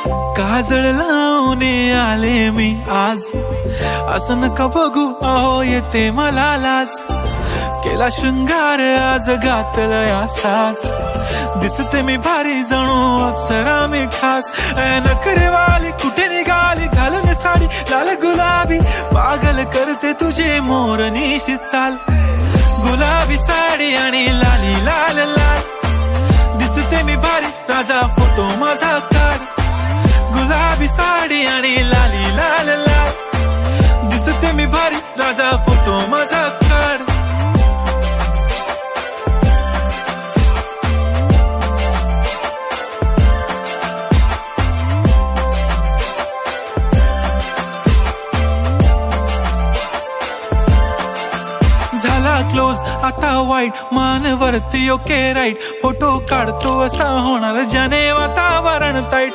काजळ लावून आले मी आज, असं नका बघू अहो येते मला लाज. केला शृंगार आज घातला साज, दिसते मी भारी जणू अप्सरा मी खास. नखरेवाली कुठे निघाली घालून साडी लाल गुलाबी, पागल करते तुझे मोरनीशी चाल. गुलाबी साडी आणि लाली लाल लाल, दिसते मी भारी राजा फोटो माझा काढ. गुलाबी साडी आणि लाली लाल लाल, दिसते मी भारी राजा फोटो माझा काढ. झाला क्लोज आता वाईट, मान वरती ओके राईट. फोटो काढतो असा होणार ज्याने वातावरण ताईट.